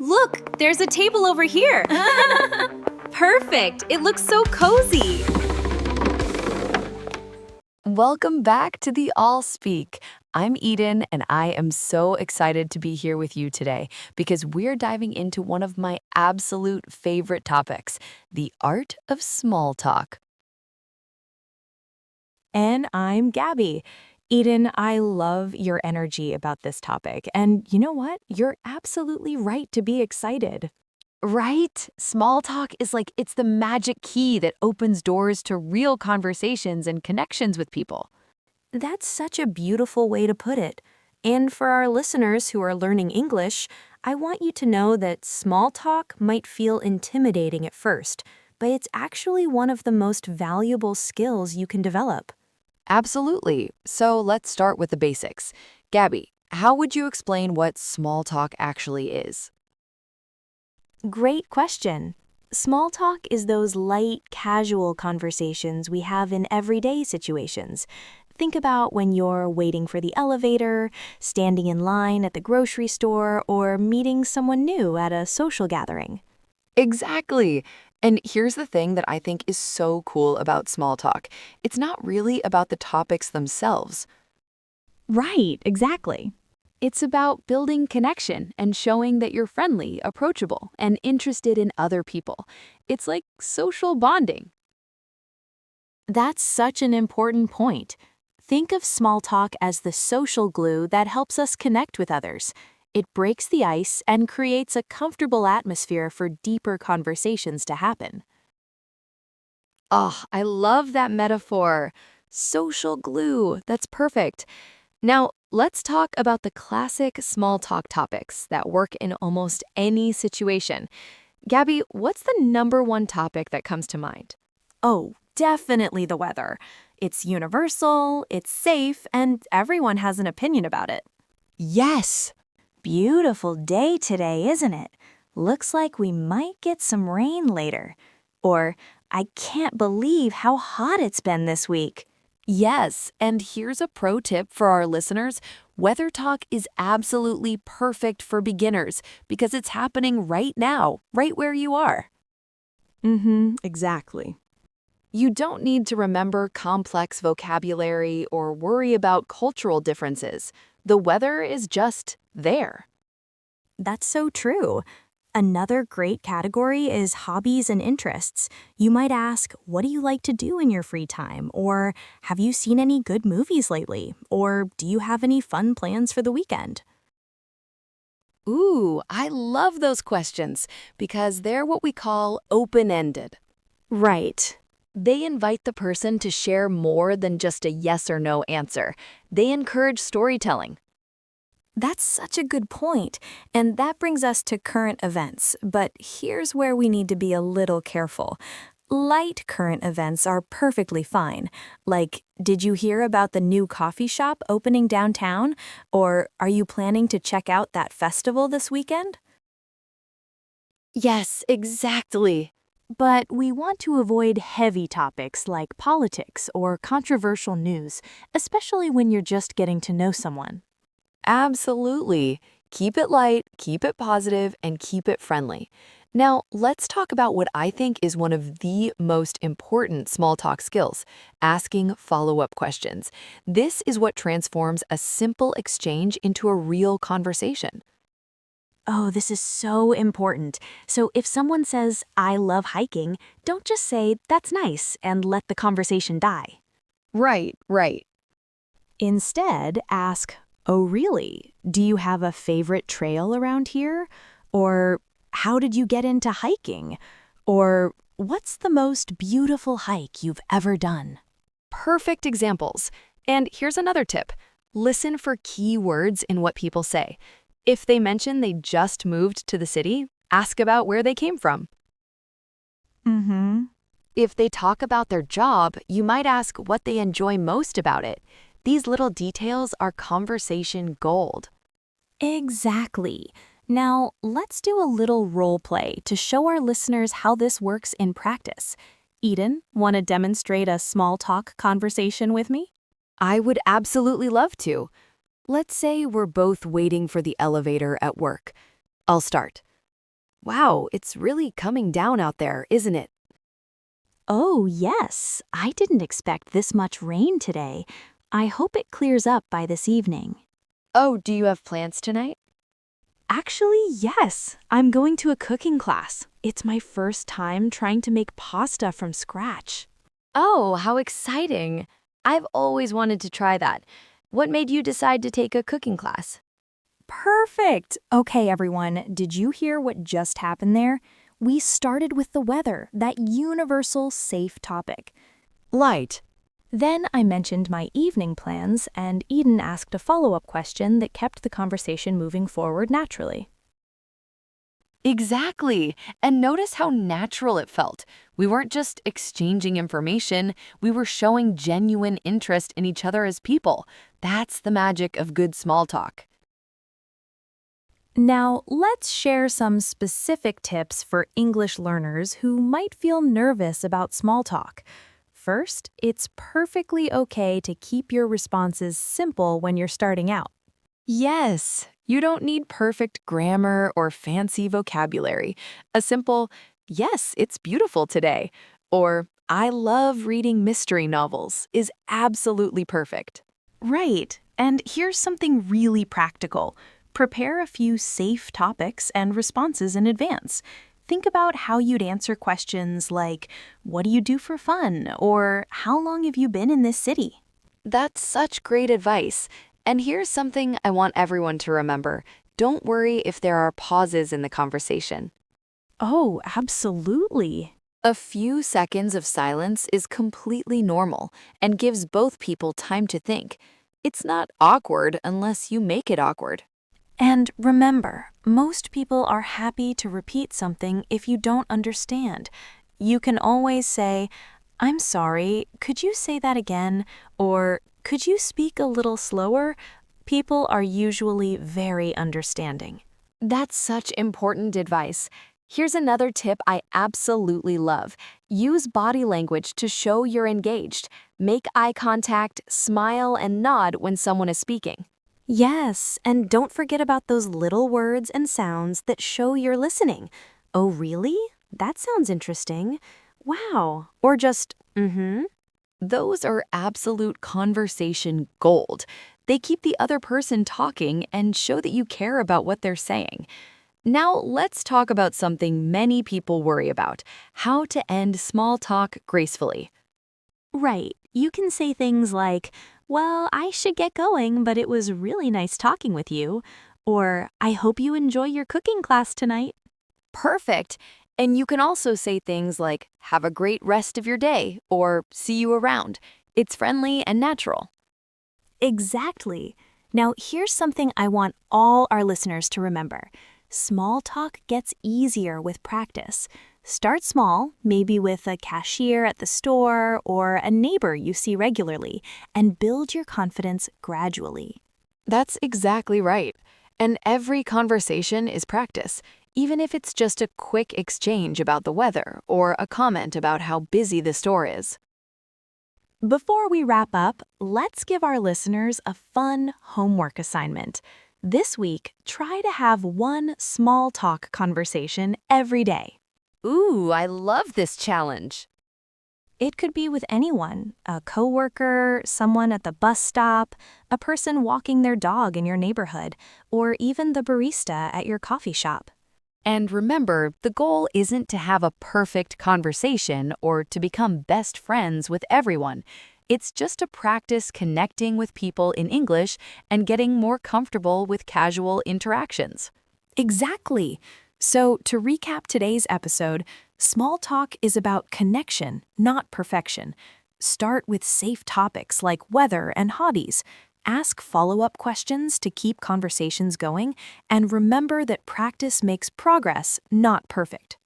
Look, there's a table over here. Perfect. It looks so cozy. Welcome back to the All Speak. I'm Eden, and I am so excited to be here with you today because we're diving into one of my absolute favorite topics, the art of small talk. And I'm Gabby. Eden, I love your energy about this topic. And you know what? You're absolutely right to be excited. Right? Small talk is like it's the magic key that opens doors to real conversations and connections with people. That's such a beautiful way to put it. And for our listeners who are learning English, I want you to know that small talk might feel intimidating at first, but it's actually one of the most valuable skills you can develop. Absolutely. So let's start with the basics. Gabby, how would you explain what small talk actually is? Great question. Small talk is those light, casual conversations we have in everyday situations. Think about when you're waiting for the elevator, standing in line at the grocery store, or meeting someone new at a social gathering. Exactly. And here's the thing that I think is so cool about small talk. It's not really about the topics themselves. Right, exactly. It's about building connection and showing that you're friendly, approachable, and interested in other people. It's like social bonding. That's such an important point. Think of small talk as the social glue that helps us connect with others. It breaks the ice and creates a comfortable atmosphere for deeper conversations to happen. Oh, I love that metaphor. Social glue. That's perfect. Now, let's talk about the classic small talk topics that work in almost any situation. Gabby, what's the number one topic that comes to mind? Oh, definitely the weather. It's universal, it's safe, and everyone has an opinion about it. Yes. Beautiful day today, isn't it? Looks like we might get some rain later. Or, I can't believe how hot it's been this week. Yes, and here's a pro tip for our listeners. Weather talk is absolutely perfect for beginners because it's happening right now, right where you are. Exactly. You don't need to remember complex vocabulary or worry about cultural differences. The weather is just there. That's so true. Another great category is hobbies and interests. You might ask, what do you like to do in your free time? Or have you seen any good movies lately? Or do you have any fun plans for the weekend? Ooh, I love those questions because they're what we call open-ended. Right. They invite the person to share more than just a yes or no answer. They encourage storytelling. That's such a good point, and that brings us to current events. But here's where we need to be a little careful. Light current events are perfectly fine. Like, did you hear about the new coffee shop opening downtown? Or are you planning to check out that festival this weekend? Yes, exactly. But we want to avoid heavy topics like politics or controversial news, especially when you're just getting to know someone. Absolutely. Keep it light, keep it positive, and keep it friendly. Now, let's talk about what I think is one of the most important small talk skills, asking follow-up questions. This is what transforms a simple exchange into a real conversation. Oh, this is so important. So if someone says, I love hiking, don't just say, that's nice, and let the conversation die. Right. Instead, ask, oh, really? Do you have a favorite trail around here? Or how did you get into hiking? Or what's the most beautiful hike you've ever done? Perfect examples. And here's another tip. Listen for key words in what people say. If they mention they just moved to the city, ask about where they came from. If they talk about their job, you might ask what they enjoy most about it. These little details are conversation gold. Exactly. Now, let's do a little role play to show our listeners how this works in practice. Eden, want to demonstrate a small talk conversation with me? I would absolutely love to. Let's say we're both waiting for the elevator at work. I'll start. Wow, it's really coming down out there, isn't it? Oh, yes. I didn't expect this much rain today. I hope it clears up by this evening. Oh, do you have plans tonight? Actually, yes. I'm going to a cooking class. It's my first time trying to make pasta from scratch. Oh, how exciting! I've always wanted to try that. What made you decide to take a cooking class? Perfect! Okay, everyone, did you hear what just happened there? We started with the weather, that universal safe topic. Light. Then I mentioned my evening plans, and Eden asked a follow-up question that kept the conversation moving forward naturally. Exactly. And notice how natural it felt. We weren't just exchanging information, we were showing genuine interest in each other as people. That's the magic of good small talk. Now, let's share some specific tips for English learners who might feel nervous about small talk. First, it's perfectly okay to keep your responses simple when you're starting out. Yes, you don't need perfect grammar or fancy vocabulary. A simple, yes, it's beautiful today, or I love reading mystery novels is absolutely perfect. Right, and here's something really practical. Prepare a few safe topics and responses in advance. Think about how you'd answer questions like, what do you do for fun? Or how long have you been in this city? That's such great advice. And here's something I want everyone to remember. Don't worry if there are pauses in the conversation. Oh, absolutely. A few seconds of silence is completely normal and gives both people time to think. It's not awkward unless you make it awkward. And remember, most people are happy to repeat something if you don't understand. You can always say, I'm sorry, could you say that again? Or could you speak a little slower? People are usually very understanding. That's such important advice. Here's another tip I absolutely love. Use body language to show you're engaged. Make eye contact, smile, and nod when someone is speaking. Yes, and don't forget about those little words and sounds that show you're listening. Oh, really? That sounds interesting. Wow. Or just, mm-hmm. Those are absolute conversation gold. They keep the other person talking and show that you care about what they're saying. Now, let's talk about something many people worry about: how to end small talk gracefully. Right. You can say things like, well, I should get going, but it was really nice talking with you. Or, I hope you enjoy your cooking class tonight. Perfect. And you can also say things like, have a great rest of your day, or see you around. It's friendly and natural. Exactly. Now, here's something I want all our listeners to remember. Small talk gets easier with practice. Start small, maybe with a cashier at the store or a neighbor you see regularly, and build your confidence gradually. That's exactly right. And every conversation is practice, even if it's just a quick exchange about the weather or a comment about how busy the store is. Before we wrap up, let's give our listeners a fun homework assignment. This week, try to have one small talk conversation every day. Ooh, I love this challenge. It could be with anyone, a coworker, someone at the bus stop, a person walking their dog in your neighborhood, or even the barista at your coffee shop. And remember, the goal isn't to have a perfect conversation or to become best friends with everyone. It's just to practice connecting with people in English and getting more comfortable with casual interactions. Exactly. So, to recap today's episode, small talk is about connection, not perfection. Start with safe topics like weather and hobbies. Ask follow-up questions to keep conversations going, and remember that practice makes progress, not perfect.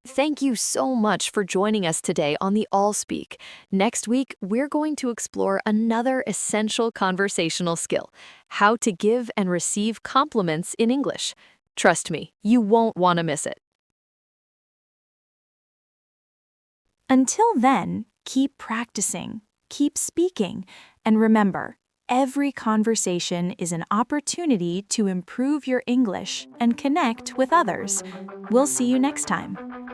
Thank you so much for joining us today on the All Speak. Next week, we're going to explore another essential conversational skill: how to give and receive compliments in English. Trust me, you won't want to miss it. Until then, keep practicing, keep speaking, and remember, Every conversation is an opportunity to improve your English and connect with others. We'll see you next time.